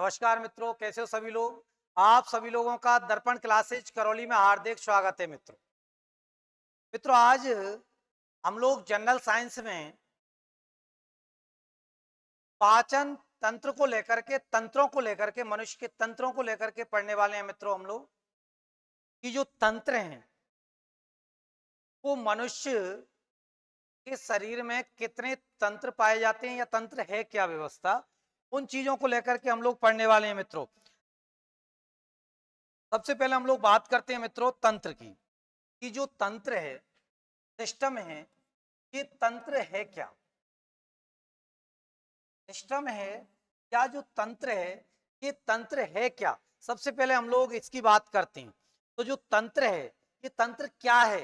नमस्कार मित्रों, कैसे हो सभी लोग। आप सभी लोगों का दर्पण क्लासेज करौली में हार्दिक स्वागत है मित्रों। आज हम लोग जनरल साइंस में पाचन तंत्र को लेकर के, तंत्रों को लेकर के, मनुष्य के तंत्रों को लेकर के पढ़ने वाले हैं मित्रों। हम लोग की जो तंत्र हैं वो मनुष्य के शरीर में कितने तंत्र पाए जाते हैं या तंत्र है क्या व्यवस्था, उन चीजों को लेकर के हम लोग पढ़ने वाले हैं मित्रों। सबसे पहले हम लोग बात करते हैं मित्रों तंत्र की, कि जो तंत्र है, सिस्टम है, ये तंत्र है क्या, सिस्टम है या जो तंत्र है ये तंत्र है क्या। सबसे पहले हम लोग इसकी बात करते हैं। तो जो तंत्र है ये तंत्र क्या है,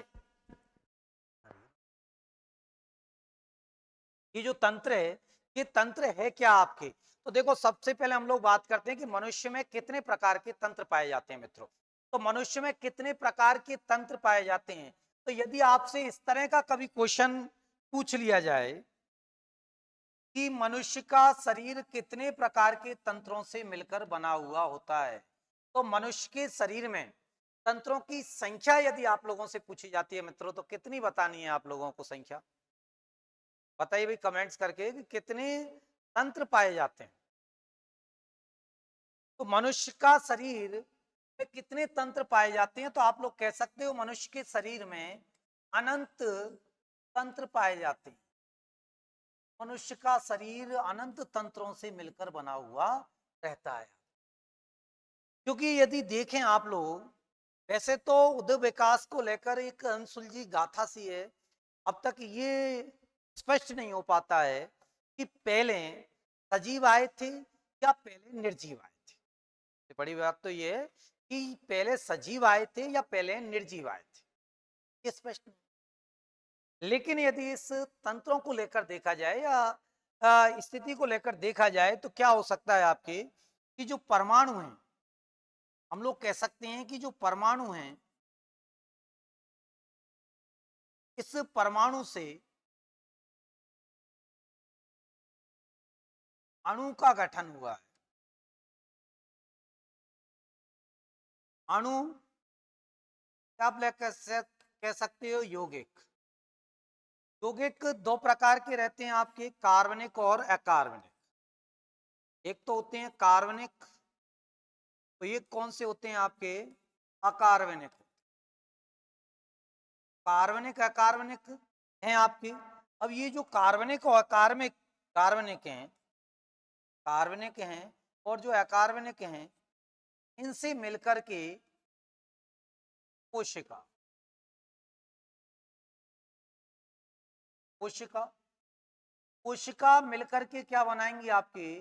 ये जो तंत्र है ये तंत्र है क्या आपके। तो देखो, सबसे पहले हम लोग बात करते हैं कि मनुष्य में कितने प्रकार के तंत्र पाए जाते हैं मित्रों। तो मनुष्य में कितने प्रकार के तंत्र पाए जाते हैं। तो यदि आपसे इस तरह का कभी क्वेश्चन पूछ लिया जाए कि मनुष्य का शरीर कितने प्रकार के तंत्रों से मिलकर बना हुआ होता है, तो मनुष्य के शरीर में तंत्रों की संख्या यदि आप लोगों से पूछी जाती है मित्रों, तो कितनी बतानी है आप लोगों को संख्या। बताइए भाई कमेंट्स करके कि कितने तंत्र पाए जाते हैं। तो मनुष्य का शरीर में कितने तंत्र पाए जाते हैं, तो आप लोग कह सकते हो मनुष्य के शरीर में अनंत तंत्र पाए जाते हैं। मनुष्य का शरीर अनंत तंत्रों से मिलकर बना हुआ रहता है। क्योंकि यदि देखें आप लोग, वैसे तो उद्योग विकास को लेकर एक अनसुलझी गाथा सी है। अब तक ये स्पष्ट नहीं हो पाता है कि पहले सजीव आए थे या पहले निर्जीव आए थे। बड़ी बात तो ये है कि पहले सजीव आए थे या पहले निर्जीव आए थे, ये स्पष्ट नहीं। लेकिन यदि इस तंत्रों को लेकर देखा जाए या स्थिति को लेकर देखा जाए, तो क्या हो सकता है आपके कि जो परमाणु हैं, हम लोग कह सकते हैं कि जो परमाणु हैं, इस परमाणु से अणु का गठन हुआ है। अणु आप कह सकते हो यौगिक। यौगिक दो प्रकार के रहते हैं आपके, कार्बनिक और अकार्बनिक। एक तो होते हैं कार्बनिक, तो ये कौन से होते हैं आपके, अकार्बनिक। कार्बनिक अकार्बनिक हैं आपके। अब ये जो कार्बनिक और अकार्बनिक, कार्बनिक हैं, कार्बनिक हैं और जो अकार्बनिक हैं, इनसे मिलकर के कोशिका, कोशिका कोशिका मिलकर के क्या बनाएंगी आपके,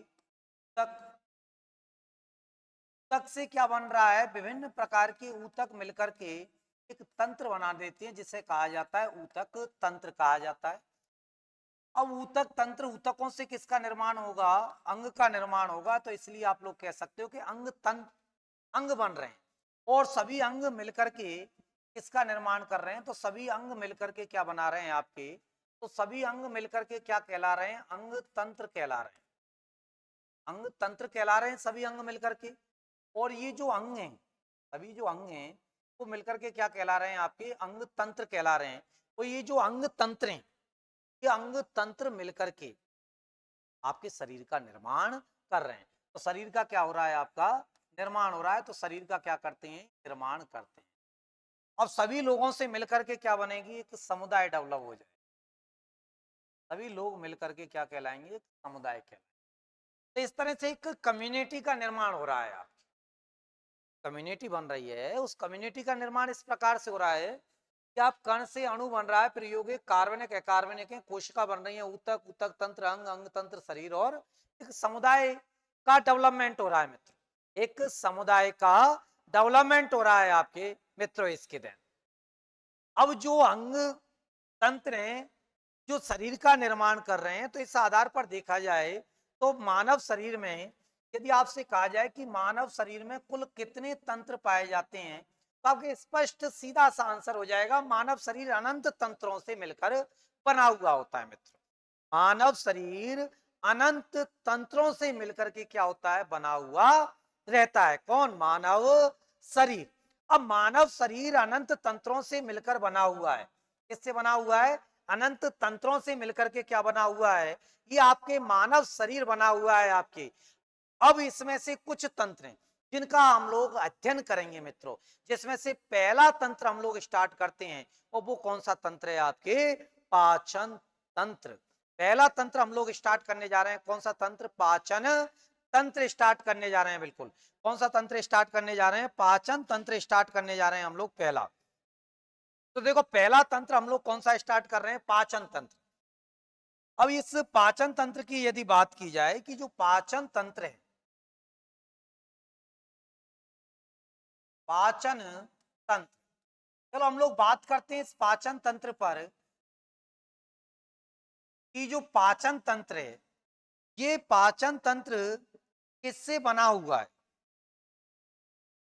तक। ऊतक से क्या बन रहा है, विभिन्न प्रकार के ऊतक मिलकर के एक तंत्र बना देते हैं, जिसे कहा जाता है ऊतक तंत्र कहा जाता है। अब ऊतक तंत्र, ऊतकों से किसका निर्माण होगा, अंग का निर्माण होगा। तो इसलिए आप लोग कह सकते हो कि अंग तंत्र, अंग बन रहे हैं। और सभी अंग मिलकर के किसका निर्माण कर रहे हैं, तो सभी अंग मिलकर के क्या बना रहे हैं आपके, तो सभी अंग मिलकर के क्या कहला रहे हैं, अंग तंत्र कहला रहे हैं। अंग तंत्र कहला रहे हैं सभी अंग मिलकर के। और ये जो अंग हैं, सभी जो अंग हैं वो मिलकर के क्या कहला रहे हैं आपके, अंग तंत्र कहला रहे हैं। तो ये जो अंग तंत्र हैं, ये अंग तंत्र मिलकर के आपके शरीर का निर्माण कर रहे हैं। तो शरीर का क्या हो रहा है, आपका निर्माण हो रहा है। तो शरीर का क्या करते हैं, निर्माण करते हैं। अब सभी लोगों से मिलकर के क्या बनेगी, एक समुदाय डेवलप हो जाए। सभी लोग मिलकर के क्या कहलाएंगे, एक समुदाय कहलाएंगे। तो इस तरह से एक कम्युनिटी का निर्माण हो रहा है। आप कम्युनिटी बन रही है, उस कम्युनिटी का निर्माण इस प्रकार से हो रहा है कि आप कण से अणु बन रहा है, फिर यौगिक, कार्बनिक अकार्बनिक है, कोशिका बन रही है, ऊतक, ऊतक तंत्र, अंग, अंग तंत्र, शरीर, और एक समुदाय का डेवलपमेंट हो रहा है मित्र। एक समुदाय का डेवलपमेंट हो रहा है आपके मित्रों इसके दिन। अब जो अंग तंत्र हैं जो शरीर का निर्माण कर रहे हैं, तो इस आधार पर देखा जाए तो मानव शरीर में, यदि आपसे कहा जाए कि मानव शरीर में कुल कितने तंत्र पाए जाते हैं, तो आपके स्पष्ट सीधा सा आंसर हो जाएगा, मानव शरीर अनंत तंत्रों से मिलकर बना हुआ होता है मित्र। मानव शरीर अनंत तंत्रों से मिलकर के क्या होता है, बना हुआ रहता है। कौन? मानव शरीर। अब मानव शरीर अनंत तंत्रों से मिलकर बना हुआ है। किससे बना हुआ है? अनंत तंत्रों से मिलकर के क्या बना हुआ है? ये आपके मानव शरीर बना हुआ है आपके। अब इसमें से कुछ तंत्र हैं जिनका हम लोग अध्ययन करेंगे मित्रों, जिसमें से पहला तंत्र हम लोग स्टार्ट करते हैं, और वो कौन सा तंत्र है? आपके पाचन तंत्र। पहला तंत्र हम लोग स्टार्ट करने जा रहे हैं, कौन सा तंत्र? पाचन तंत्र स्टार्ट करने जा रहे हैं। बिल्कुल, कौन सा तंत्र स्टार्ट करने जा रहे हैं? पाचन तंत्र स्टार्ट करने जा रहे हैं हम लोग पहला। तो देखो, पहला तंत्र हम लोग कौन सा स्टार्ट कर रहे हैं? पाचन तंत्र। अब इस पाचन तंत्र की यदि बात की जाए कि जो पाचन तंत्र है, पाचन तंत्र, चलो हम लोग बात करते हैं इस पाचन तंत्र पर कि जो पाचन तंत्र है, ये पाचन तंत्र किससे बना हुआ है?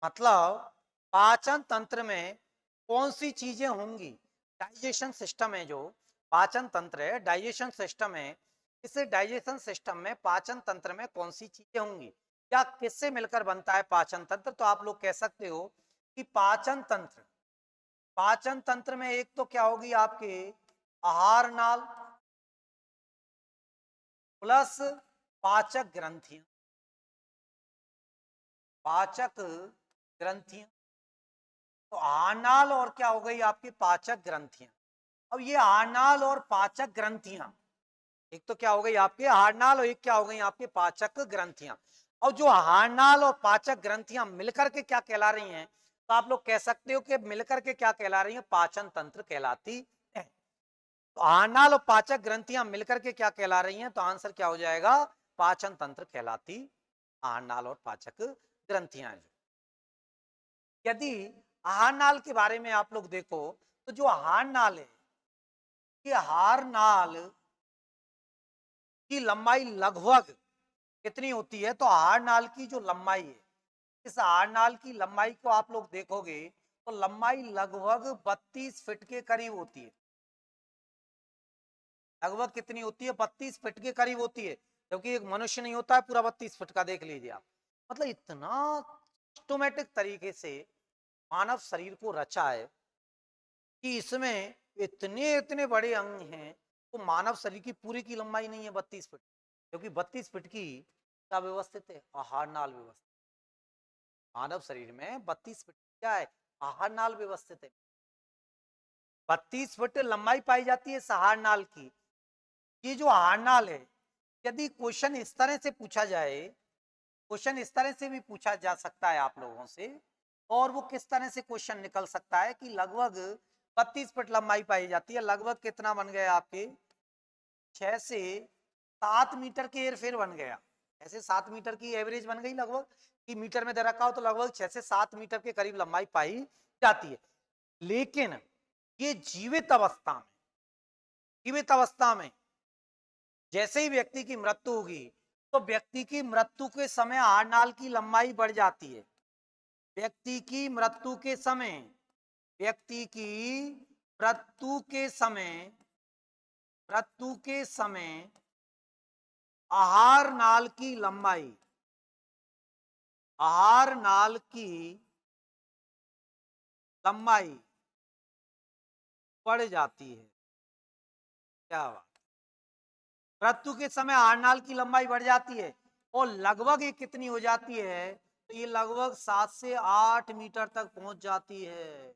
मतलब पाचन तंत्र में कौन सी चीजें होंगी? डाइजेशन सिस्टम है, जो पाचन तंत्र है, डाइजेशन सिस्टम है। इस डाइजेशन सिस्टम में पाचन तंत्र में कौन सी चीजें होंगी, या किससे मिलकर बनता है पाचन तंत्र? तो आप लोग कह सकते हो कि पाचन तंत्र, पाचन तंत्र में एक तो क्या होगी आपके आहार नाल प्लस पाचक ग्रंथियां, पाचक ग्रंथियां। तो आनाल और क्या हो गई आपकी पाचक ग्रंथियां। अब ये आनाल और पाचक ग्रंथियां, एक तो क्या हो गई आपके हारनाल और एक क्या हो गई आपके पाचक ग्रंथियां। और जो हारनाल और पाचक ग्रंथियां मिलकर के क्या कहला रही हैं? तो आप लोग कह सकते हो कि मिलकर के क्या कहला रही हैं? पाचन तंत्र कहलाती है। तो हारनाल और पाचक ग्रंथियां मिलकर के क्या कहला रही हैं? तो आंसर क्या हो जाएगा? पाचन तंत्र कहलाती हारनाल और पाचक ग्रंथियां। यदि आहार नाल के बारे में आप लोग देखो, तो जो आहार नाल है, ये आहार नाल की लंबाई लगभग कितनी होती है? तो आहार नाल की जो लंबाई है, इस आहार नाल की लंबाई को आप लोग देखोगे तो लंबाई लगभग 32 फीट के करीब होती है। लगभग कितनी होती है? 32 फीट के करीब होती है, क्योंकि एक मनुष्य नहीं होता है पूरा 32 फीट का, देख लीजिए आप। मतलब इतना सिस्टमैटिक तरीके से मानव शरीर को रचा है कि इसमें इतने इतने बड़े अंग हैं। तो मानव शरीर की पूरी की लंबाई नहीं है 32 फीट, क्योंकि 32 फीट की क्या व्यवस्थित है? आहार नाल व्यवस्थित। मानव शरीर में 32 फीट क्या है? आहार नाल व्यवस्थित है। 32 फीट लंबाई पाई जाती है आहार नाल की। ये जो आहार नाल है, यदि क्वेश्चन इस तरह से पूछा जाए, क्वेश्चन इस तरह से भी पूछा जा सकता है आप लोगों से, और वो किस तरह से क्वेश्चन निकल सकता है कि लगभग 32 फीट लंबाई पाई जाती है, लगभग कितना बन गया आपके? 6 से 7 मीटर के एयरफेयर बन गया। ऐसे 7 मीटर की एवरेज बन गई लगभग, कि मीटर में दे रखा हो तो लगभग 6 से 7 मीटर के करीब लंबाई पाई जाती है। लेकिन ये जीवित अवस्था में, जीवित अवस्था में जैसे ही व्यक्ति की मृत्यु होगी, तो व्यक्ति की मृत्यु के समय आहार नाल की लंबाई बढ़ जाती है। व्यक्ति की मृत्यु के समय, व्यक्ति की मृत्यु के समय, मृत्यु के समय आहार नाल की लंबाई, आहार नाल की लंबाई बढ़ जाती है। क्या बात! मृत्यु के समय आहार नाल की लंबाई बढ़ जाती है, और लगभग ये कितनी हो जाती है? तो ये लगभग 7 से 8 मीटर तक पहुंच जाती है,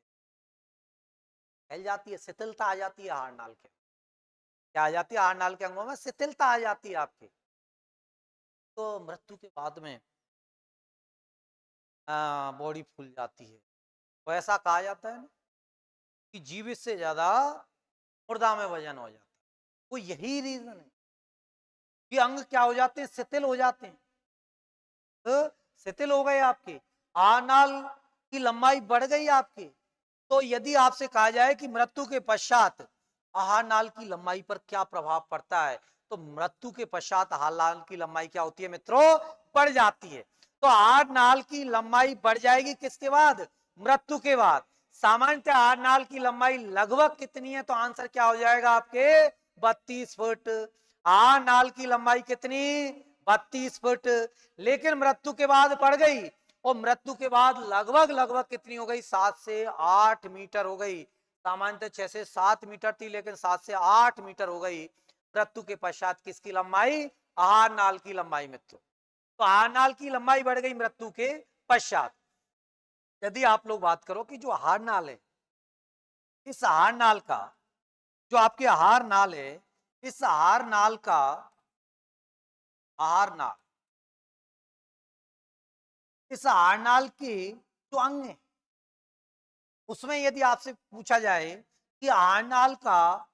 फैल जाती है, शिथिलता आ जाती है आहार नाल के। क्या आ जाती है? आहार नाल के अंगों में शिथिलता आ जाती है आपके। तो मृत्यु के बाद में बॉडी फूल जाती है। तो ऐसा कहा जाता है ना कि जीवित से ज्यादा मुर्दा में वजन हो जाता है। वो यही रीजन है कि अंग क्या हो जाते हैं? शिथिल हो जाते हैं। तो शिथिल हो गए आपके, आनाल की लंबाई बढ़ गई आपकी। तो यदि आपसे कहा जाए कि मृत्यु के पश्चात आहार नाल की लंबाई पर क्या प्रभाव पड़ता है, तो मृत्यु के पश्चात आहार नाल की लंबाई क्या होती है मित्रों? बढ़ जाती है। तो आहार नाल की लंबाई बढ़ जाएगी किसके बाद? मृत्यु के बाद। सामान्यतः आहार नाल की लंबाई लगभग कितनी है? तो आंसर क्या हो जाएगा आपके? 32 फुट। आहार नाल की लंबाई कितनी? 32 फुट। लेकिन मृत्यु के बाद बढ़ गई, और मृत्यु के बाद लगभग लगभग कितनी हो गई? 7 से 8 मीटर हो गई। सामान्यतः 6 से 7 मीटर थी, लेकिन 7 से 8 मीटर हो गई मृत्यु के पश्चात। किसकी लंबाई? आहार नाल की लंबाई मित्रों। तो आहार नाल की लंबाई बढ़ गई मृत्यु के पश्चात। यदि आप लोग बात करो कि जो आहार नाल है, इस आहार नाल का, जो आपके आहार नाल है, इस आहार नाल का, आहार नाल, इस आहार नाल के जो अंग है, उसमें यदि आपसे पूछा जाए कि आहार नाल का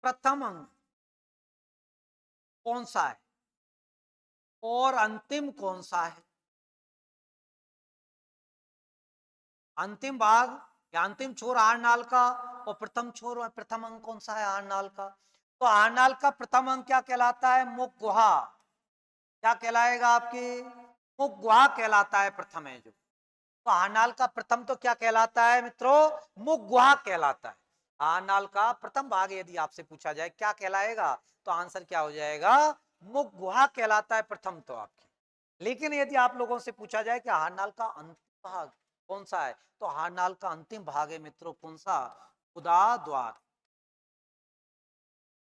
प्रथम अंग कौन सा है और अंतिम कौन सा है, अंतिम भाग या अंतिम छोर आहार नाल का, और प्रथम छोर, प्रथम अंग कौन सा है आहार नाल का? तो आहार नाल का प्रथम अंग क्या कहलाता है? मुख गुहा। क्या कहलाएगा आपके? मुख गुहा कहलाता है प्रथम है जो। तो आहार का प्रथम तो क्या कहलाता है मित्रों? मुख गुहा कहलाता है। आहार का प्रथम भाग यदि आपसे पूछा जाए क्या कहलाएगा, तो आंसर क्या हो जाएगा? मुख गुहा कहलाता है प्रथम तो आपकी। लेकिन यदि आप लोगों से पूछा जाए कि आहार का अंतिम भाग कौन सा है, तो आहार का अंतिम भाग है मित्रों कौन सा? गुदा द्वार।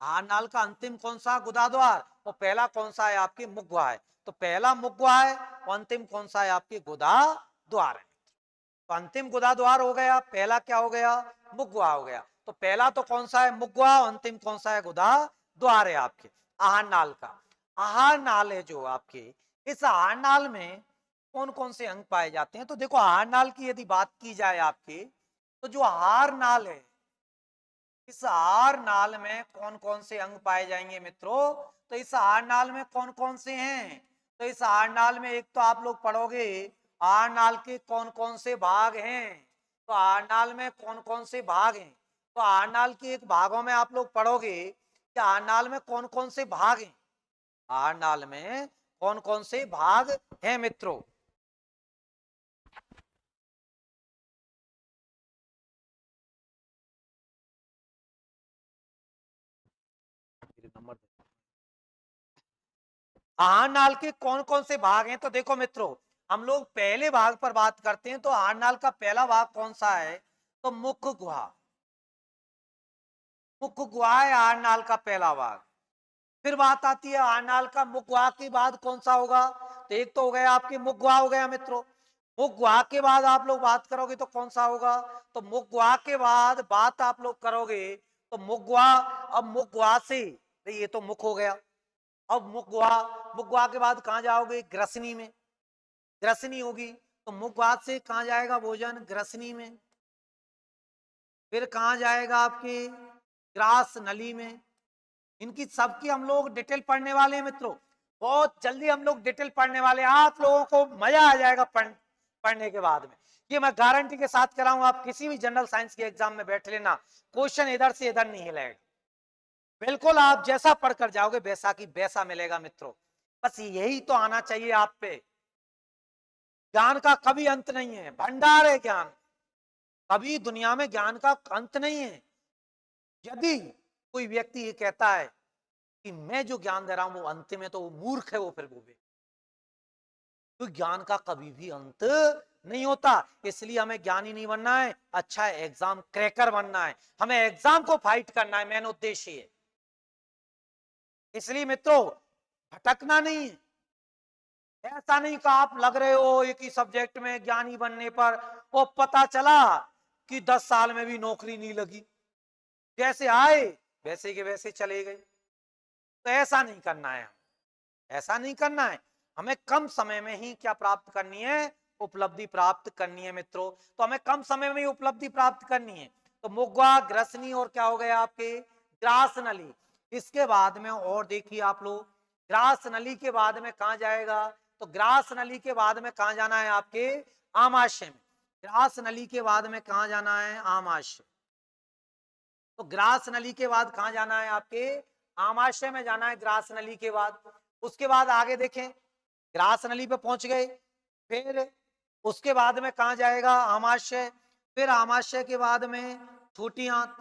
आहार का अंतिम कौन सा? गुदा द्वार। और पहला कौन सा है आपकी? मुख गुहा है। तो पहला मुख गुहा है और अंतिम कौन सा है आपकी? गुदा द्वार है। तो अंतिम गुदा द्वार हो गया, पहला क्या हो गया? मुख गुहा हो गया। तो पहला तो कौन सा है? मुख गुहा। अंतिम कौन सा है? गुदा द्वार है आपके आहार नाल का। आहार नाल है जो आपके, इस आहार नाल में कौन कौन से अंग पाए जाते हैं? तो देखो आहार नाल की यदि बात की जाए आपकी, तो जो आहार नाल है, इस आहार नाल में कौन कौन से अंग पाए जाएंगे मित्रों? तो इस आहार नाल में कौन कौन से हैं? तो इस आहार नाल में एक तो आप लोग पढ़ोगे आहार नाल के कौन कौन से भाग हैं। तो आहार नाल में कौन कौन से भाग हैं? तो आहार नाल के एक भागों में आप लोग पढ़ोगे कि आहार नाल में कौन कौन से भाग हैं। आहार नाल में कौन कौन से भाग हैं मित्रों? आहार नाल के कौन कौन से भाग हैं? तो देखो मित्रों, हम लोग पहले भाग पर बात करते हैं। तो आहार नाल का पहला भाग कौन सा है? तो मुख गुहा। मुख गुहा है आहार नाल का पहला भाग। फिर बात आती है आहार नाल का मुख गुहा के बाद कौन सा होगा? तो एक तो हो गया आपकी मुख गुहा हो गया मित्रों। मुख गुहा के बाद आप लोग बात करोगे तो कौन सा होगा? तो मुख गुहा के बाद बात आप लोग करोगे तो मुख गुहा। अब मुख गुहा से, ये तो मुख हो गया। अब मुख गुहा, मुख गुहा के बाद कहां जाओगे? ग्रसनी में। ग्रसनी होगी तो मुख गुहा से कहां जाएगा भोजन? ग्रसनी में। फिर कहां जाएगा? आपकी ग्रास नली में। इनकी सबकी हम लोग डिटेल पढ़ने वाले हैं मित्रों। बहुत जल्दी हम लोग डिटेल पढ़ने वाले हैं। आप लोगों को मजा आ जाएगा पढ़ने के बाद में। ये मैं गारंटी के साथ कर रहा हूं। आप किसी भी जनरल साइंस के एग्जाम में बैठ लेना, क्वेश्चन इधर से इधर नहीं हिलेगा। बिल्कुल आप जैसा पढ़कर जाओगे वैसा की वैसा मिलेगा मित्रों। बस यही तो आना चाहिए आप पे। ज्ञान का कभी अंत नहीं है, भंडार है ज्ञान। कभी दुनिया में ज्ञान का अंत नहीं है। यदि कोई व्यक्ति ये कहता है कि मैं जो ज्ञान दे रहा हूं वो अंतिम है, तो वो मूर्ख है। वो फिर वो भी, तो ज्ञान का कभी भी अंत नहीं होता। इसलिए हमें ज्ञानी नहीं बनना है, अच्छा एग्जाम क्रैकर बनना है। हमें एग्जाम को फाइट करना है, मेन उद्देश्य है। इसलिए मित्रों भटकना नहीं है। ऐसा नहीं कि आप लग रहे हो एक ही सब्जेक्ट में ज्ञानी बनने पर, वो पता चला कि 10 साल में भी नौकरी नहीं लगी, जैसे आए वैसे के वैसे चले गए। तो ऐसा नहीं करना है, ऐसा नहीं करना है। हमें कम समय में ही क्या प्राप्त करनी है? उपलब्धि प्राप्त करनी है मित्रों। तो हमें कम समय में ही उपलब्धि प्राप्त करनी है। तो मुग्वा, ग्रसनी और क्या हो गया आपके? ग्रास नली। इसके बाद में और देखिए आप लोग, ग्रास नली के बाद में कहा जाएगा? तो ग्रास नली के बाद में कहा जाना है आपके? आमाशय में। ग्रास नली के बाद में कहा जाना है? आमाशय। तो ग्रास नली के बाद कहां जाना है आपके? आमाशय में जाना है ग्रास नली के बाद। उसके बाद आगे देखें, ग्रास नली पे पहुंच गए। फिर उसके बाद में कहां जाएगा? आमाशय। फिर आमाशय के बाद में छोटी आंत।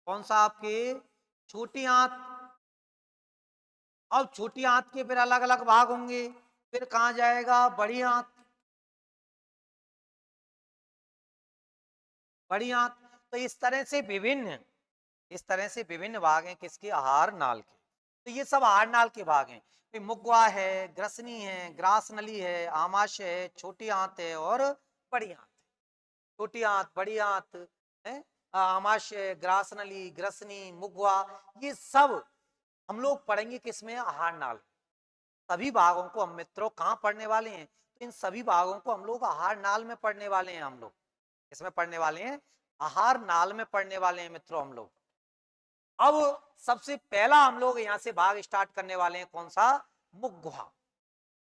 कौन सा आपके? छोटी आंत। अब छोटी आंत के फिर अलग अलग भाग होंगे, फिर कहा जाएगा बड़ी आंत। बड़ी आंत। तो इस तरह से विभिन्न भाग हैं किसके, आहार नाल के। तो ये सब आहार नाल के भाग हैं। फिर मुगवा है, ग्रसनी है, ग्रास नली है, आमाशय है, छोटी आंत है और बड़ी आंत है। छोटी आंत, बड़ी आंत है, आमाशय, ग्रास नली, ग्रसनी, मुगवा, ये सब हम लोग पढ़ेंगे किसमें, आहार नाल। सभी भागों को हम मित्रों कहाँ पढ़ने वाले हैं, तो इन सभी भागों को हम लोग आहार नाल में पढ़ने वाले हैं। हम लोग इसमें पढ़ने वाले हैं, आहार नाल में पढ़ने वाले हैं मित्रों हम लोग। अब सबसे पहला हम लोग यहां से भाग स्टार्ट करने वाले हैं, कौन सा, मुख गुहा।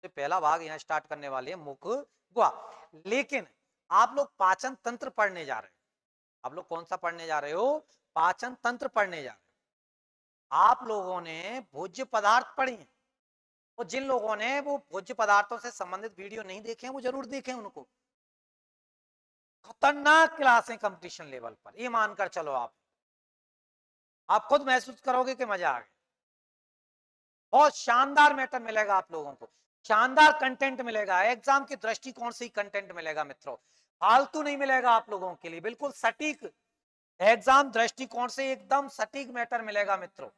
तो पहला भाग यहां स्टार्ट करने वाले हैं मुख गुहा। लेकिन आप लोग पाचन तंत्र पढ़ने जा रहे हो। आप लोग कौन सा पढ़ने जा रहे हो, पाचन तंत्र पढ़ने जा रहे हो। आप लोगों ने भोज्य पदार्थ पढ़े हैं, और जिन लोगों ने वो भोज्य पदार्थों से संबंधित वीडियो नहीं देखे हैं वो जरूर देखें उनको। खतरनाक क्लास है कंपटीशन लेवल पर, ये मानकर चलो। आप खुद महसूस करोगे कि मजा आ गया। बहुत शानदार मैटर मिलेगा आप लोगों को, शानदार कंटेंट मिलेगा, एग्जाम के दृष्टिकोण से ही कंटेंट मिलेगा मित्रों, फालतू नहीं मिलेगा आप लोगों के लिए, बिल्कुल सटीक एग्जाम दृष्टिकोण से एकदम सटीक मैटर मिलेगा मित्रों,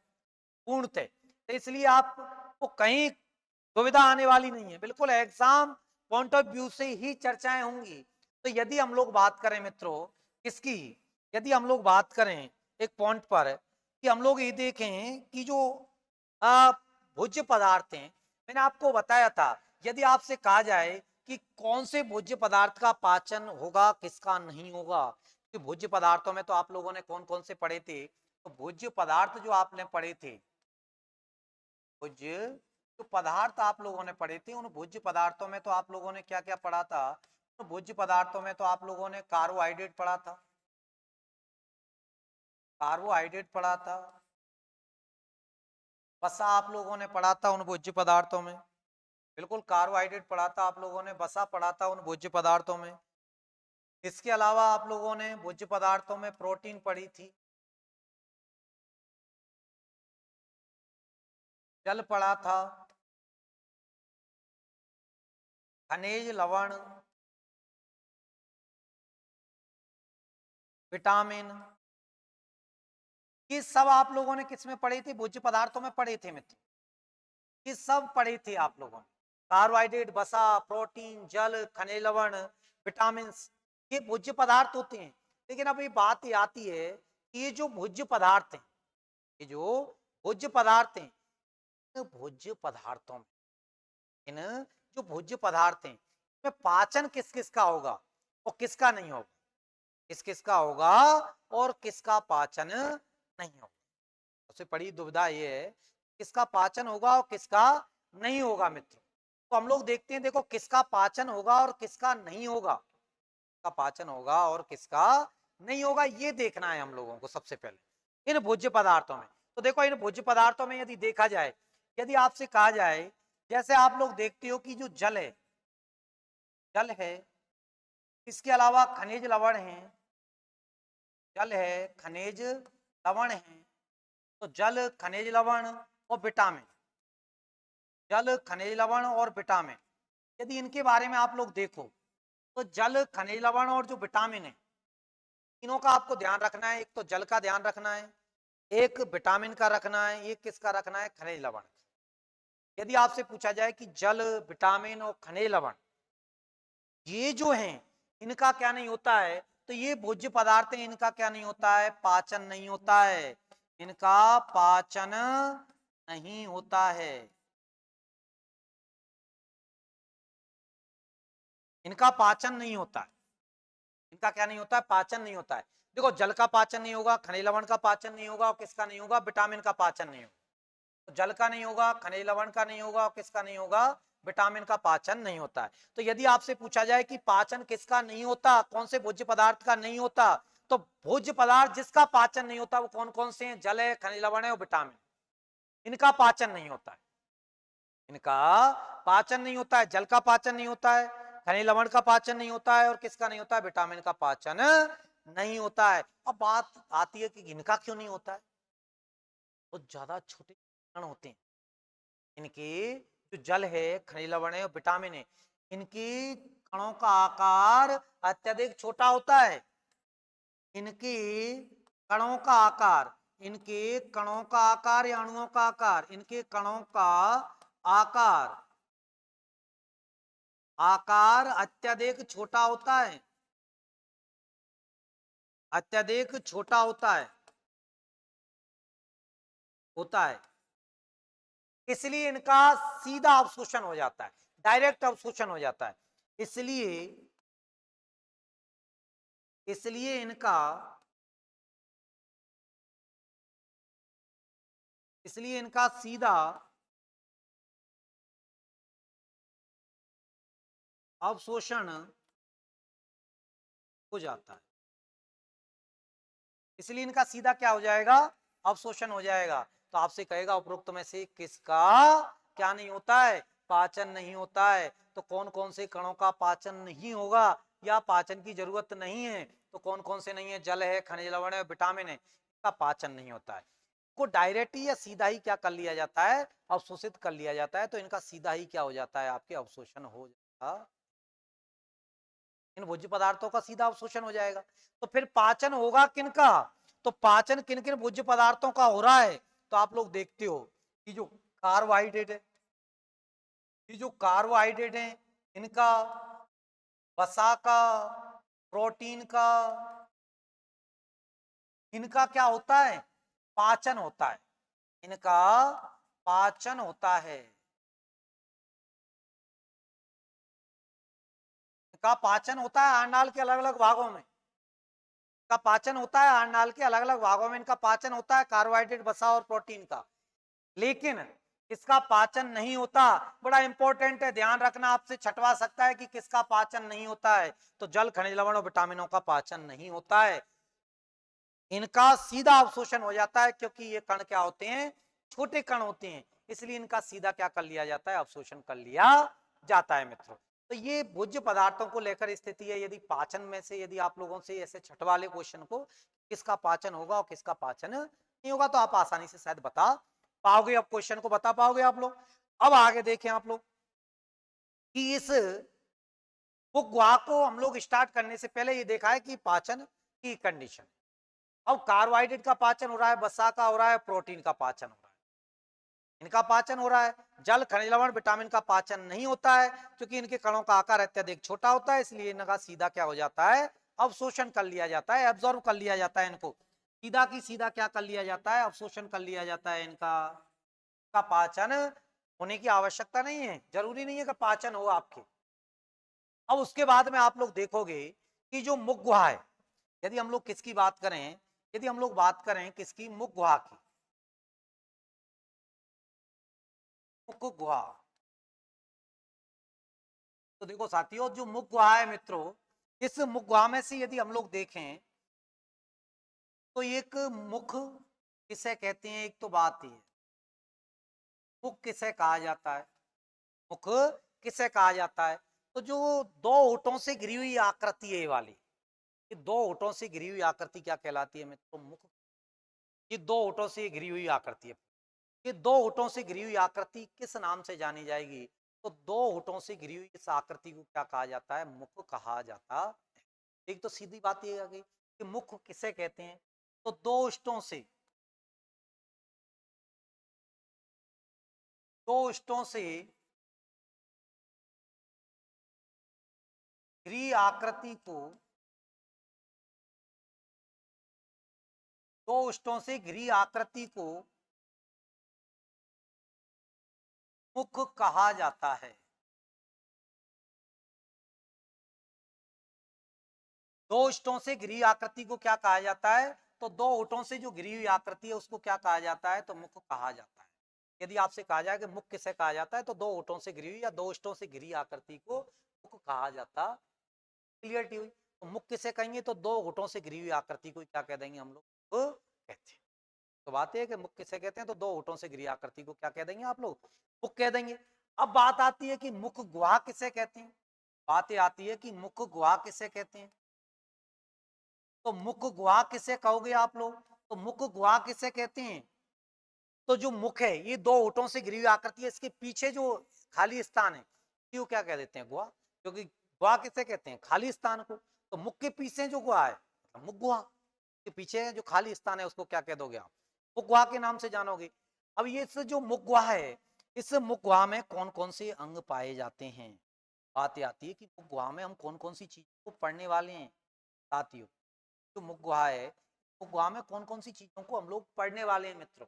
पूर्णतः। तो इसलिए आपको कहीं दुविधा आने वाली नहीं है, बिल्कुल एग्जाम पॉइंट ऑफ व्यू से ही चर्चाएं होंगी। तो यदि हम लोग बात करें मित्रों किसकी, यदि हम लोग बात करें एक पॉइंट पर कि हम लोग ये देखें कि जो भोज्य पदार्थ हैं, मैंने आपको बताया था, यदि आपसे कहा जाए कि कौन से भोज्य पदार्थ का पाचन होगा किसका नहीं होगा, तो भोज्य पदार्थों में तो आप लोगों ने कौन कौन से पढ़े थे, तो भोज्य पदार्थ जो आपने पढ़े थे, भोज्य जो पदार्थ आप लोगों ने पढ़े थे, उन भोज्य पदार्थों में तो आप लोगों ने क्या क्या पढ़ा था, तो भोज्य पदार्थों में तो आप लोगों ने कार्बोहाइड्रेट पढ़ा था, कार्बोहाइड्रेट पढ़ा था, वसा आप लोगों ने पढ़ा था उन भोज्य पदार्थों में, बिल्कुल कार्बोहाइड्रेट पढ़ा था आप लोगों ने, वसा पढ़ा था उन भोज्य पदार्थों में। इसके अलावा आप लोगों ने भोज्य पदार्थों में प्रोटीन पढ़ी थी, जल पढ़ा था, खनिज लवण, विटामिन, ये सब आप लोगों ने किस में पढ़े थे, भोज्य पदार्थों में पढ़े थे मित्र, ये सब पढ़े थे आप लोगों ने। कार्बोहाइड्रेट, वसा, प्रोटीन, जल, खनिज लवण, विटामिन, ये भोज्य पदार्थ होते हैं। लेकिन अब ये बात ये आती है कि ये जो भोज्य पदार्थ हैं, ये जो भोज्य पदार्थ हैं, इन भोज्य पदार्थों में, इन जो भोज्य पदार्थ हैं, इसमें पाचन किस किस का होगा और किसका नहीं होगा, किस किस का होगा और किसका पाचन नहीं होगा। सबसे बड़ी दुविधा ये है किसका पाचन होगा और किसका नहीं होगा मित्र। तो हम लोग देखते हैं, देखो किसका पाचन होगा और किसका नहीं होगा, किसका पाचन होगा और किसका नहीं होगा, ये देखना है हम लोगों को सबसे पहले इन भोज्य पदार्थों में। तो देखो इन भोज्य पदार्थों में यदि देखा जाए, यदि आपसे कहा जाए, जैसे आप लोग देखते हो कि जो जल है, जल है, इसके अलावा खनिज लवण है, जल है, खनिज लवण है, तो जल, खनिज लवण और विटामिन, जल, खनिज लवण और विटामिन, यदि इनके बारे में आप लोग देखो, तो जल, खनिज लवण और जो विटामिन है, तीनों का आपको ध्यान रखना है। एक तो जल का ध्यान रखना है, एक विटामिन का रखना है, एक किसका रखना है, खनिज लवण। यदि आपसे पूछा जाए कि जल, विटामिन और खनिज लवण ये जो हैं, इनका क्या नहीं होता है, तो ये भोज्य पदार्थ हैं, इनका क्या नहीं होता है, पाचन नहीं होता है, इनका पाचन नहीं होता है, इनका पाचन नहीं होता है, इनका क्या नहीं होता है, पाचन नहीं होता है। देखो जल का पाचन नहीं होगा, खनिज लवण का पाचन नहीं होगा और किसका नहीं होगा, विटामिन का पाचन नहीं होगा। तो जल का नहीं होगा, खनिज लवण का नहीं होगा और किसका नहीं होगा, विटामिन का पाचन नहीं होता है। तो यदि आपसे पूछा जाए कि पाचन किसका नहीं होता, कौन से भोज्य पदार्थ का नहीं होता, तो भोज्य पदार्थ जिसका पाचन नहीं होता वो कौन कौन से हैं, जल है, खनिज लवण है और विटामिन, इनका पाचन नहीं होता है, इनका पाचन नहीं होता है। जल का पाचन नहीं होता है, खनिज लवण का पाचन नहीं होता है और किसका नहीं होता है, विटामिन का पाचन नहीं होता है। अब बात आती है कि इनका क्यों नहीं होता है, बहुत ज्यादा छोटे कण होते हैं। इनके जो जल है, खनिज लवण है और विटामिन है, इनकी कणों का आकार अत्यधिक छोटा होता है। इनकी कणों का आकार, इनके कणों का आकार या अणुओं का आकार, इनके कणों का आकार आकार अत्यधिक छोटा होता है, अत्यधिक छोटा होता है। इसलिए इनका सीधा अवशोषण हो जाता है, डायरेक्ट अवशोषण हो जाता है। इसलिए इसलिए इनका इसलिए इनका सीधा अवशोषण हो जाता है। इसलिए इनका सीधा क्या हो जाएगा, अवशोषण हो जाएगा। तो आपसे कहेगा उपरोक्त में से किसका क्या नहीं होता है, पाचन नहीं होता है। तो कौन कौन से कणों का पाचन नहीं होगा या पाचन की जरूरत नहीं है, तो कौन कौन से नहीं है, जल है, खनिज लवण है, विटामिन है, इसका पाचन नहीं होता है। को डायरेक्ट ही या सीधा ही क्या कर लिया जाता है, अवशोषित कर लिया जाता है। तो इनका सीधा ही क्या हो जाता है, आपके अवशोषण हो जाएगा, इन भोज्य पदार्थों का सीधा अवशोषण हो जाएगा। तो फिर पाचन होगा किनका, तो पाचन किन किन भोज्य पदार्थों का हो रहा है। तो आप लोग देखते हो कि जो कार्बोहाइड्रेट है, ये जो कार्बोहाइड्रेट है, इनका वसा का, प्रोटीन का, इनका क्या होता है, पाचन होता है। इनका पाचन होता है, इनका पाचन होता है आंडाल के अलग अलग भागों में। का पाचन होता है आंडाल के अलग अलग भागों में, इनका पाचन होता है कार्बोहाइड्रेट, वसा और प्रोटीन का। लेकिन इसका पाचन नहीं होता, बड़ा इंपॉर्टेंट है, ध्यान रखना, आपसे छटवा सकता है कि किसका पाचन नहीं होता है। तो जल, खनिज लवण और विटामिनों का पाचन नहीं होता है। इनका सीधा अवशोषण हो जाता है, क्योंकि ये कण क्या होते हैं, छोटे कण होते हैं। इसलिए इनका सीधा क्या कर लिया जाता है, अवशोषण कर लिया जाता है मित्रों। तो ये भोज्य पदार्थों को लेकर स्थिति है। यदि पाचन में से यदि आप लोगों से ऐसे छठवाले क्वेश्चन को, किसका पाचन होगा और किसका पाचन नहीं होगा, तो आप आसानी से शायद बता पाओगे, अब क्वेश्चन को बता पाओगे आप लोग। अब आगे देखें आप लोग कि इस गुहा को हम लोग स्टार्ट करने से पहले ये देखा है कि पाचन की कंडीशन। अब कार्बोहाइड्रेट का पाचन हो रहा है, वसा का हो रहा है, प्रोटीन का पाचन हो रहा है, इनका पाचन हो रहा है। जल, खनिज लवण, विटामिन का पाचन नहीं होता है, क्योंकि इनके कणों का आकार अत्यधिक छोटा होता है। इसलिए इनका सीधा क्या हो जाता है, अवशोषण कर लिया जाता है, एब्जॉर्ब कर लिया जाता है। इनको सीधा की सीधा क्या कर लिया जाता है, अवशोषण कर लिया जाता है। इनका का पाचन होने की आवश्यकता नहीं है, जरूरी नहीं है कि पाचन हो आपके। अब उसके बाद में आप लोग देखोगे कि जो मुख गुहा है, यदि हम लोग किसकी बात करें, यदि हम लोग बात करें किसकी, मुख गुहा की, मुख गुहा। तो देखो साथियों, जो मुख गुहा है मित्रों, इस मुख गुहा में से यदि हम लोग देखें तो एक मुख किसे कहते हैं, एक तो बात ही है, मुख किसे कहा जाता है, मुख किसे कहा जाता है। तो जो दो होठों से घिरी हुई आकृति है ये वाली, ये दो होठों से घिरी हुई आकृति क्या कहलाती है मित्रों, मुख। ये दो होठों से घिरी हुई आकृति है, ये दो होठों से घिरी हुई आकृति किस नाम से जानी जाएगी, तो दो होठों से घिरी हुई इस आकृति को क्या कहा जाता है, मुख कहा जाता है। एक तो सीधी बात ये आ गई कि मुख किसे कहते हैं, तो दो ओष्ठों से, दो ओष्ठों से घिरी आकृति को, दो ओष्ठों से घिरी आकृति को मुख कहा जाता है। दो ओष्ठों से घिरी आकृति को क्या कहा जाता है, तो दो ओठों से जो घिरी हुई आकृति है उसको क्या कहा जाता है, तो मुख कहा जाता है। यदि आपसे कहा जाए कि मुख किसे कहा जाता है, तो दो ओठों से घिरी हुई या दो ओष्ठों से घिरी आकृति को मुख कहा जाता। क्लियरिटी हुई। तो मुख किसे कहेंगे, तो दो होठों से घिरी हुई आकृति को क्या कह देंगे हम लोग, मुख कहते हैं। तो बात है कि मुख किसे कहते हैं, तो दो होठों से घिरी आकृति को क्या कह देंगे आप लोग, मुख कह देंगे। अब बात आती है कि मुख गुहा किसे कहते हैं, बातें आती है कि मुख गुहा किसे कहते हैं। तो मुख गुहा किसे कहोगे आप लोग, तो मुख गुहा किसे कहते हैं, तो जो मुख है ये दो ओठों से घिरी हुई आकृति है, इसके पीछे जो खाली स्थान है क्यों क्या कह देते हैं, गुहा। क्योंकि गुहा किसे कहते हैं, खाली स्थान को। तो मुख के पीछे जो गुहा है मतलब मुख गुहा के पीछे जो खाली स्थान है उसको क्या कह दोगे आप, मुख गुहा के नाम से जानोगे। अब ये जो मुख गुहा है, इस मुख गुहा में कौन कौन से अंग पाए जाते हैं। बात ये आती है कि मुख गुहा में हम कौन कौन सी चीजों को पढ़ने वाले हैं साथियों। जो मुख गुहा है, मुख गुहा में कौन कौन सी चीजों को हम लोग पढ़ने वाले हैं मित्रों,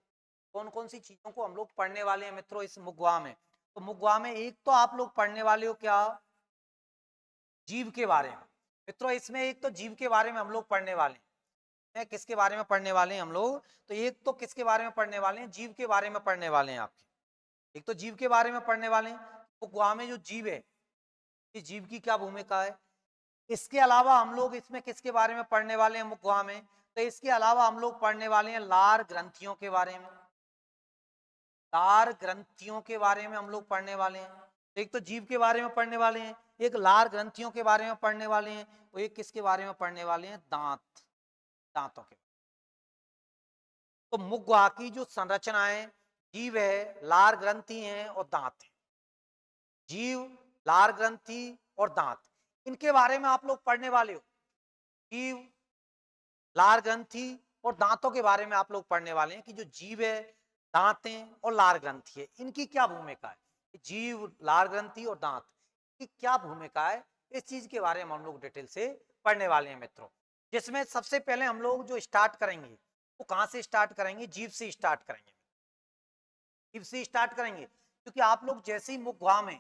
कौन कौन सी चीजों को हम लोग पढ़ने वाले हैं मित्रों इस मुख गुहा में। तो मुख गुहा में एक तो आप लोग पढ़ने वाले हो क्या, जीव के बारे में। मित्रों इसमें एक तो जीव के बारे में हम लोग पढ़ने वाले हैं, किसके बारे में पढ़ने वाले हैं हम लोग, तो एक तो किसके बारे में पढ़ने वाले हैं, जीव के बारे में पढ़ने वाले हैं आपके। एक तो जीव के बारे में पढ़ने वाले हैं, मुख गुहा में जो जीव है, इस जीव की क्या भूमिका है। इसके अलावा हम लोग इसमें किसके बारे में पढ़ने वाले हैं मुख गुहा में, तो इसके अलावा हम लोग पढ़ने वाले हैं लार ग्रंथियों के बारे में। लार ग्रंथियों के बारे में हम लोग पढ़ने वाले हैं। तो एक तो जीव के बारे में पढ़ने वाले हैं, एक लार ग्रंथियों के बारे में पढ़ने वाले हैं, और एक किसके बारे में पढ़ने वाले हैं, दांत, दांतों के। तो मुख गुहा की जो संरचना है, जीव है, लार ग्रंथि है और दांत है। जीव, लार ग्रंथि और दांत, इनके बारे में आप लोग पढ़ने वाले हो। जीव, लार ग्रंथि और दांतों के बारे में आप लोग पढ़ने वाले हैं कि जो जीव है, दांत हैं और लार ग्रंथि है, इनकी क्या भूमिका है। जीव, लार ग्रंथि और दांत की क्या भूमिका है, इस चीज के बारे में हम लोग डिटेल से पढ़ने वाले हैं मित्रों। जिसमें सबसे पहले हम लोग जो स्टार्ट करेंगे वो कहां से स्टार्ट करेंगे, जीव से स्टार्ट करेंगे। जीव से स्टार्ट करेंगे क्योंकि आप लोग जैसे ही मुख गुहा में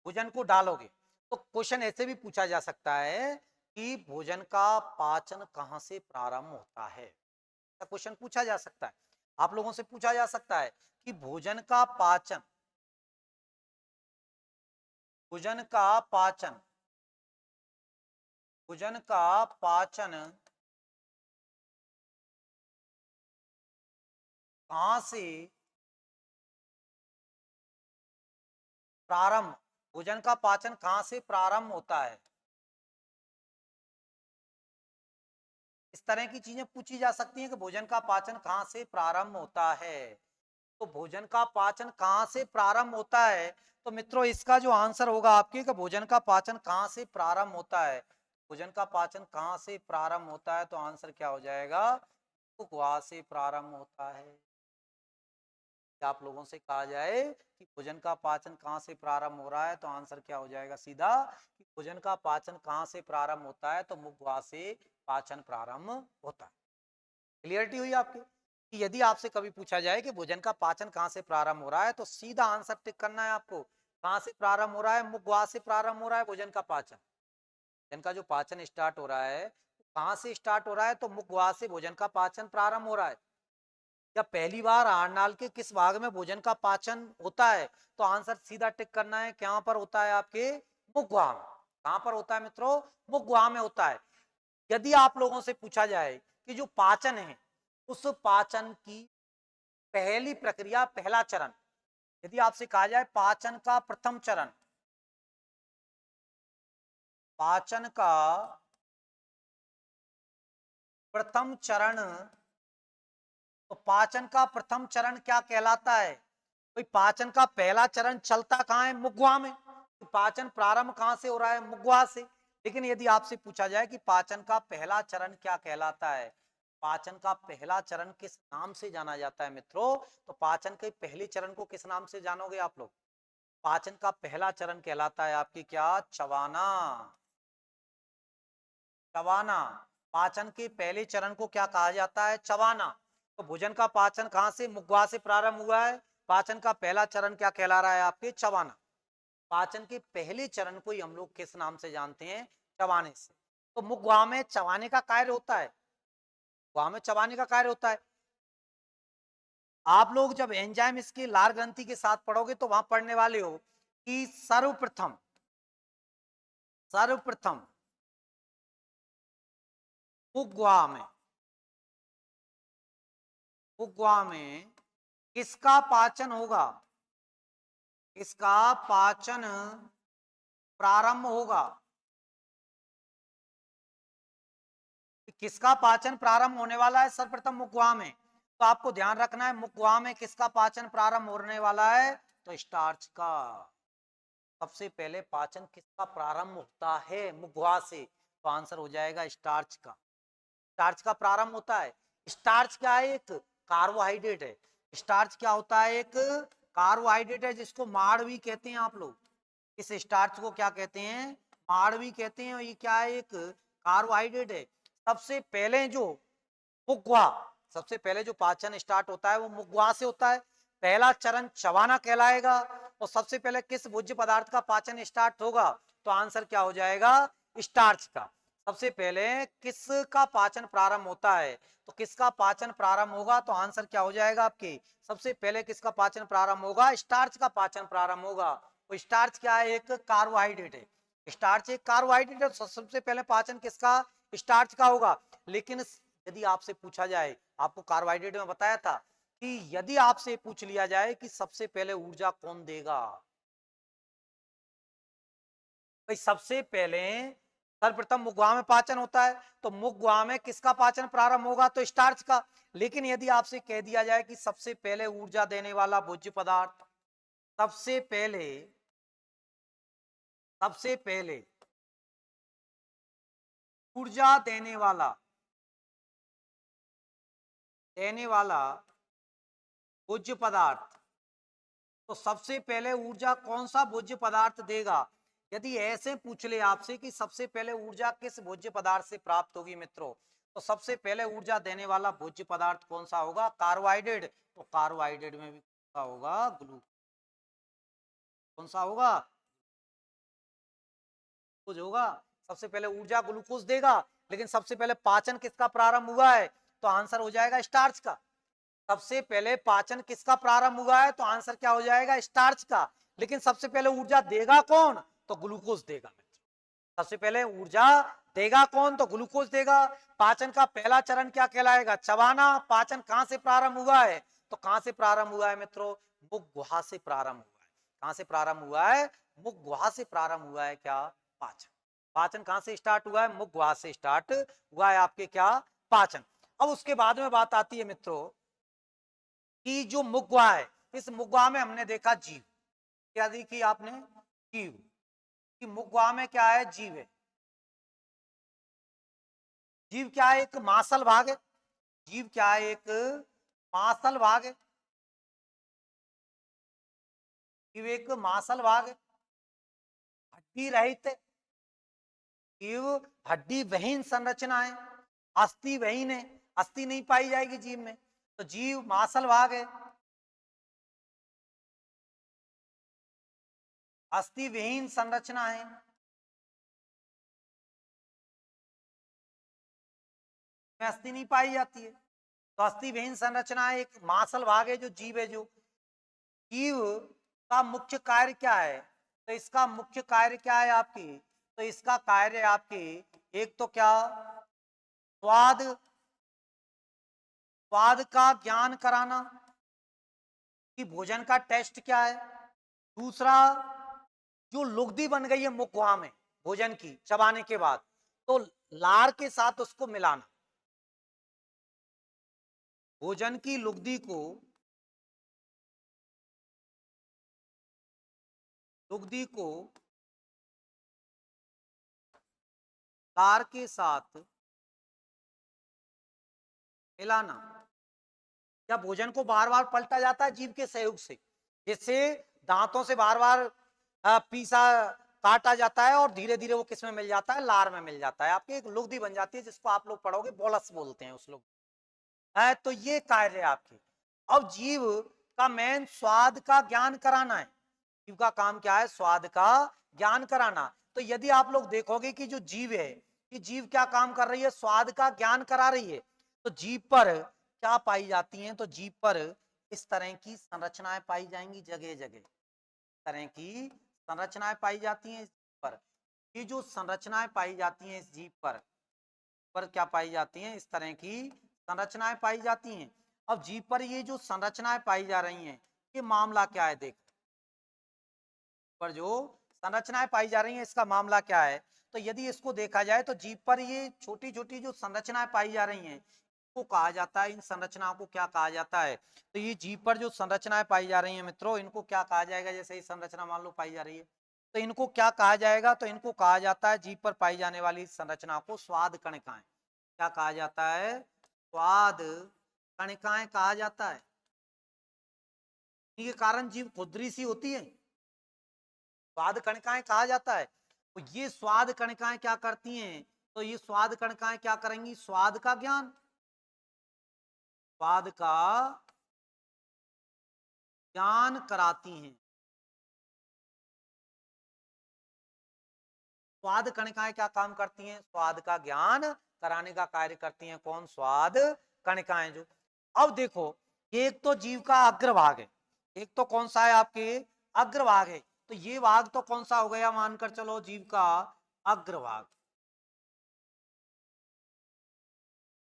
भोजन को डालोगे तो क्वेश्चन ऐसे भी पूछा जा सकता है कि भोजन का पाचन कहां से प्रारंभ होता है। क्वेश्चन पूछा जा सकता है, आप लोगों से पूछा जा सकता है कि भोजन का पाचन, भोजन का पाचन, भोजन का पाचन कहां से प्रारंभ, भोजन का पाचन कहां से प्रारंभ होता है। इस तरह की चीजें पूछी जा सकती हैं कि भोजन का पाचन कहां से प्रारंभ होता है। तो भोजन का पाचन कहां से प्रारंभ होता है, तो मित्रों इसका जो आंसर होगा आपके कि भोजन का पाचन कहां से प्रारंभ होता है, भोजन का पाचन कहां से प्रारंभ होता है, तो आंसर क्या हो जाएगा, मुख गुहा से प्रारंभ होता है। आप लोगों से कहा जाए कि भोजन का पाचन कहां से प्रारंभ हो रहा है, तो आंसर क्या हो जाएगा सीधा कि भोजन का पाचन कहां से प्रारंभ होता है, तो मुख गुहा से पाचन प्रारंभ होता है। क्लियरिटी हुई आपकी कि यदि आपसे कभी पूछा जाए कि भोजन का पाचन कहां से प्रारंभ हो रहा है, तो सीधा आंसर टिक करना है आपको, कहां से प्रारंभ हो रहा है, मुख गुहा से प्रारंभ हो रहा है भोजन का पाचन। भोजन का जो पाचन स्टार्ट हो रहा है कहां से स्टार्ट हो रहा है, तो मुख गुहा से भोजन का पाचन प्रारंभ हो रहा है। या पहली बार आहारनाल के किस भाग में भोजन का पाचन होता है, तो आंसर सीधा टिक करना है, कहां पर होता है आपके, मुख गुहा में। कहां पर होता है मित्रों, मुख गुहा में होता है। यदि आप लोगों से पूछा जाए कि जो पाचन है उस पाचन की पहली प्रक्रिया, पहला चरण, यदि आपसे कहा जाए पाचन का प्रथम चरण, पाचन का प्रथम चरण, तो पाचन का प्रथम चरण क्या कहलाता है, भाई पाचन का पहला चरण चलता कहां है, मुख गुहा में। तो पाचन प्रारंभ कहां से हो रहा है, मुख गुहा से। लेकिन यदि आपसे पूछा जाए कि पाचन का पहला चरण क्या कहलाता है, पाचन का पहला चरण किस नाम से जाना जाता है मित्रों, तो पाचन के पहले चरण को किस नाम से जानोगे आप लोग, पाचन का पहला चरण कहलाता है आपकी क्या, चबाना। चबाना, पाचन के पहले चरण को क्या कहा जाता है, चबाना। तो भोजन का पाचन कहां से, मुख गुहा से प्रारंभ हुआ है, पाचन का पहला चरण क्या कहला रहा है आपके, चबाना। पाचन के पहले चरण को ही हम लोग किस नाम से जानते हैं, चबाने से। तो मुख गुहा में चबाने का कार्य होता है, गुहा में चबाने का कार्य होता है। आप लोग जब एंजाइम इसकी लार ग्रंथि के साथ पढ़ोगे तो वहां पढ़ने वाले हो कि सर्वप्रथम, सर्वप्रथम मुख गुहा में, मुख गुहा में किसका पाचन होगा, इसका पाचन प्रारंभ होगा। किसका पाचन प्रारंभ होने वाला है सर्वप्रथम मुख गुहा में, तो आपको ध्यान रखना है मुखवा में किसका पाचन प्रारंभ होने वाला है, तो स्टार्च का। सबसे पहले पाचन किसका प्रारंभ होता है, मुखवा से, तो आंसर हो जाएगा स्टार्च का। स्टार्च का प्रारंभ होता है। स्टार्च क्या है, एक कार्बोहाइड्रेट है। स्टार्च क्या होता है, एक कार्बोहाइड्रेट है, जिसको माड़ भी कहते हैं आप लोग। इस स्टार्च को क्या कहते हैं, माड़ भी कहते हैं। ये क्या है, एक कार्बोहाइड्रेट है। सबसे पहले जो मुखवा, सबसे पहले जो पाचन स्टार्ट होता है वो मुखवा से होता है। पहला चरण चबाना कहलाएगा। और सबसे पहले किस भोज्य पदार्थ का पाचन स्टार्ट होगा, तो आंसर क्या हो जाएगा, स्टार्च का। सबसे पहले किसका पाचन प्रारंभ होता है, तो किसका पाचन प्रारंभ होगा, तो आंसर क्या हो जाएगा आपके, सबसे पहले किसका पाचन प्रारंभ होगा, स्टार्च का पाचन प्रारंभ होगा। तो स्टार्च क्या है, एक कार्बोहाइड्रेट है। स्टार्च एक कार्बोहाइड्रेट है, तो सबसे पहले पाचन किसका, स्टार्च का होगा। लेकिन यदि आपसे पूछा जाए, आपको कार्बोहाइड्रेट में बताया था कि यदि आपसे पूछ लिया जाए कि सबसे पहले ऊर्जा कौन देगा, भाई सबसे पहले सर्वप्रथम मुखवा में पाचन होता है, तो मुखवा में किसका पाचन प्रारंभ होगा, तो स्टार्च का। लेकिन यदि आपसे कह दिया जाए कि सबसे पहले ऊर्जा देने वाला भोज्य पदार्थ, सबसे पहले, सबसे पहले ऊर्जा देने वाला भोज्य पदार्थ, तो सबसे पहले ऊर्जा कौन सा भोज्य पदार्थ देगा। यदि ऐसे पूछ ले आपसे कि सबसे पहले ऊर्जा किस भोज्य पदार्थ से प्राप्त होगी मित्रों, तो सबसे पहले ऊर्जा देने वाला भोज्य पदार्थ कौन सा होगा, कार्बोहाइड्रेट। तो कार्बोहाइड्रेट में भी कौन सा होगा, ग्लूकोज। कौन सा होगा, ग्लूकोज होगा। सबसे पहले ऊर्जा ग्लूकोज देगा। लेकिन सबसे पहले पाचन किसका प्रारंभ हुआ है, तो आंसर हो जाएगा स्टार्च का। सबसे पहले पाचन किसका प्रारंभ हुआ है, तो आंसर क्या हो जाएगा, स्टार्च का। लेकिन सबसे पहले ऊर्जा देगा कौन, तो ग्लूकोज देगा मित्र। सबसे पहले ऊर्जा देगा कौन, तो ग्लूकोज देगा। पाचन का पहला चरण क्या कहलाएगा, चबाना। पाचन कहां से प्रारंभ हुआ है, तो कहां से प्रारंभ हुआ है मित्रों, मुख गुहा से प्रारंभ हुआ है। कहां से प्रारंभ हुआ है, मुख गुहा से प्रारंभ हुआ है क्या, पाचन। पाचन कहां से स्टार्ट हुआ है, मुख गुहा से स्टार्ट हुआ है आपके क्या, पाचन। अब उसके बाद में बात आती है मित्रों कि जो मुखवा है, इस मुखवा में हमने देखा जीव। क्या देखी आपने, जीव। कि मुखवा में क्या है, जीव है। जीव क्या है, एक मांसल भाग है। जीव क्या है, एक मांसल भाग है। जीव एक मांसल भाग है, हड्डी रहित है। जीव हड्डी विहीन संरचना है, अस्थि विहीन है। अस्थि नहीं पाई जाएगी जीव में, तो जीव मांसल भाग है, अस्थि विहीन संरचना है। में अस्थि नहीं पाई जाती है, तो अस्थि विहीन संरचना है, एक मांसल भाग है जो जीव है। जो जीव का मुख्य कार्य क्या है, तो इसका मुख्य कार्य क्या है आपकी, तो इसका कार्य आपकी, एक तो क्या, स्वाद, स्वाद का ज्ञान कराना कि भोजन का टेस्ट क्या है। दूसरा, जो लुगदी बन गई है मुखवा में भोजन की चबाने के बाद, तो लार के साथ उसको मिलाना। भोजन की लुगदी को, लुगदी को लार के साथ मिलाना। या भोजन को बार बार पलटा जाता है जीभ के सहयोग से, जिससे दांतों से बार बार पीसा काटा जाता है, और धीरे धीरे वो किस में मिल जाता है, लार में मिल जाता है। आपकी एक लुगदी बन जाती है, जिसको आप लोग पढ़ोगे बोलस बोलते हैं उस लोग है। तो ये कार्य है आपके। अब जीव का मेन स्वाद का ज्ञान कराना है। जीव का काम क्या है, स्वाद का ज्ञान कराना। तो यदि आप लोग देखोगे कि जो जीव है, कि जीव क्या काम कर रही है, स्वाद का ज्ञान करा रही है। तो जीव पर क्या पाई जाती हैं, तो जीव पर इस तरह की संरचनाएं पाई जाएंगी, जगह जगह तरह की संरचनाएं पाई जाती हैं इस जीव पर। ये जो संरचनाएं पाई जाती हैं इस जीव पर क्या पाई जाती हैं, इस तरह की संरचनाएं पाई जाती हैं। अब जीव पर ये जो संरचनाएं पाई जा रही हैं, ये मामला क्या है, देख पर जो संरचनाएं पाई जा रही हैं, इसका मामला क्या है। तो यदि इसको देखा जाए, तो जीव पर ये छोटी छोटी जो संरचनाएं पाई जा रही हैं, को कहा जाता है, इन संरचनाओं को क्या कहा जाता है? तो ये जीव पर जो संरचनाएं पाई जा रही हैं मित्रों, इनको क्या कहा जाएगा? जैसे ये संरचना मान लो पाई जा रही है, तो इनको क्या कहा जाएगा? तो इनको कहा जाता है, जीव पर पाई जाने वाली संरचना को स्वाद कणिकाएं। क्या कहा जाता है? स्वाद कणिकाएं कहा जाता है। इनके कारण जीव खुदरी सी होती है, स्वाद कणिकाएं कहा जाता है। तो ये स्वाद कणिकाएं क्या करती हैं? तो ये स्वाद कणिकाएं क्या करेंगी? स्वाद का ज्ञान, स्वाद का ज्ञान कराती हैं। स्वाद कणिकाएं क्या काम करती हैं? स्वाद का ज्ञान कराने का कार्य करती हैं। कौन? स्वाद कणिकाएं। जो अब देखो, एक तो जीव का अग्रभाग है, एक तो कौन सा है आपके? अग्रभाग है। तो ये भाग तो कौन सा हो गया? मानकर चलो जीव का अग्रभाग।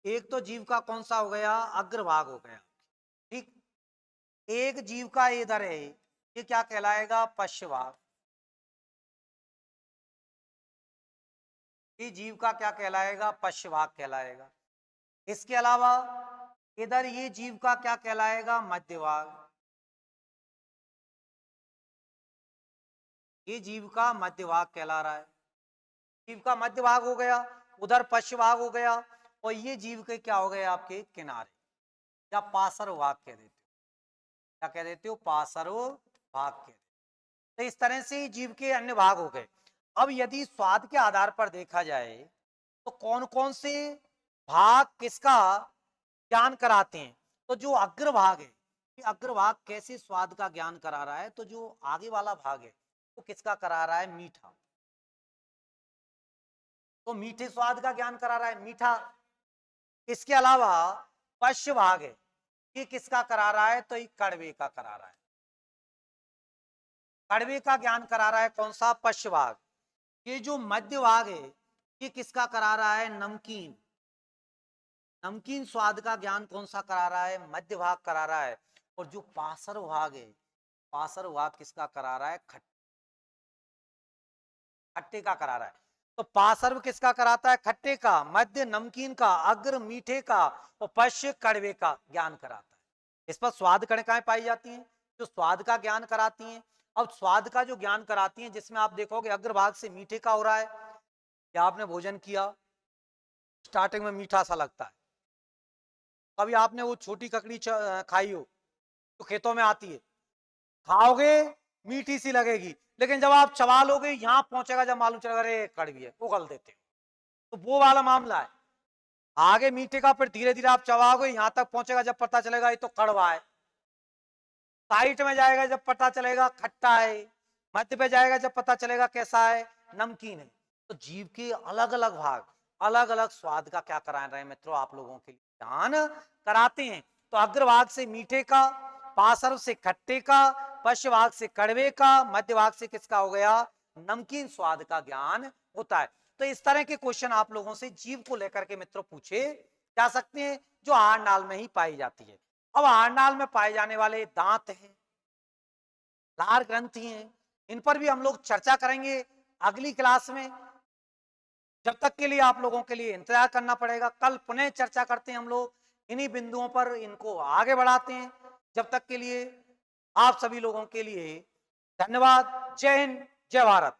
एक तो जीव का कौन सा हो गया? अग्रभाग हो गया। ठीक। एक जीव का इधर है, ये क्या कहलाएगा? पश्चभाग। ये जीव का क्या कहलाएगा? पश्चभाग कहलाएगा। इसके अलावा इधर ये जीव का क्या कहलाएगा? मध्य भाग। ये जीव का मध्य भाग कहला रहा है। जीव का मध्य भाग हो गया, उधर पश्च भाग हो गया, और ये जीव के क्या हो गए? आपके किनारे, या पार्श्व भाग कह देते हो। क्या कह देते हो? पार्श्व भाग कह देते हो। तो इस तरह से जीव के अन्य भाग हो गए। अब यदि स्वाद के आधार पर देखा जाए तो कौन कौन से भाग किसका ज्ञान कराते हैं? तो जो अग्रभाग है, ये अग्रभाग कैसे स्वाद का ज्ञान करा रहा है? तो जो आगे वाला भाग है वो किसका करा रहा है? मीठा। तो मीठे स्वाद का ज्ञान करा रहा है, मीठा। इसके अलावा पश्च भाग है, ये किसका करा रहा है? तो ये कड़वे का करा रहा है। कड़वे का ज्ञान करा रहा है कौन सा? पश्च भाग। ये जो मध्य भाग है, ये किसका करा रहा है? नमकीन। नमकीन स्वाद का ज्ञान कौन सा करा रहा है? मध्य भाग करा रहा है। और जो पार्श्व भाग है, पार्श्व भाग किसका करा रहा है? खट्टे का करा रहा है। तो पार्श्व किसका कराता है? खट्टे का। मध्य नमकीन का। अग्र मीठे का। और पश्च कड़वे का ज्ञान कराता है। इस पर स्वाद कणिकाएं पाई जाती हैं जो स्वाद का ज्ञान कराती हैं। अब स्वाद का जो ज्ञान कराती हैं, जिसमें आप देखोगे अग्रभाग से मीठे का हो रहा है। क्या आपने भोजन किया, स्टार्टिंग में मीठा सा लगता है, कभी आपने वो छोटी ककड़ी खाई हो तो खेतों में आती है, खाओगे मीठी सी लगेगी, लेकिन जब आप चबा लोगे यहां पहुंचेगा जब मालूम चलेगा अरे कड़वी है, उगल देते हो। तो वो वाला मामला है। आगे मीठे का, फिर धीरे धीरे आप चबाओगे, यहां तक पहुंचेगा जब पता चलेगा ये तो कड़वा है। साइड में जाएगा जब पता चलेगा खट्टा है। मध्य पे जाएगा जब पता चलेगा कैसा है? नमकीन है। तो जीव के अलग अलग भाग अलग अलग स्वाद का क्या करा रहे हैं मित्रों? आप लोगों के लिए ज्ञान कराते हैं। तो अग्रभाग से मीठे का, पार्श्व से खट्टे का, पश्च भाग से कड़वे का, मध्य भाग से किसका हो गया? नमकीन स्वाद का ज्ञान होता है। तो इस तरह के क्वेश्चन आप लोगों से जीव को लेकर के मित्रों पूछे जा सकते हैं, जो आहार नाल में ही पाई जाती है। अब आहार नाल में पाए जाने वाले दांत हैं, लार ग्रंथि हैं, इन पर भी हम लोग चर्चा करेंगे अगली क्लास में। जब तक के लिए आप लोगों के लिए इंतजार करना पड़ेगा। कल पुनः चर्चा करते हैं हम लोग इन्हीं बिंदुओं पर, इनको आगे बढ़ाते हैं। जब तक के लिए आप सभी लोगों के लिए धन्यवाद। जय हिंद, जय भारत।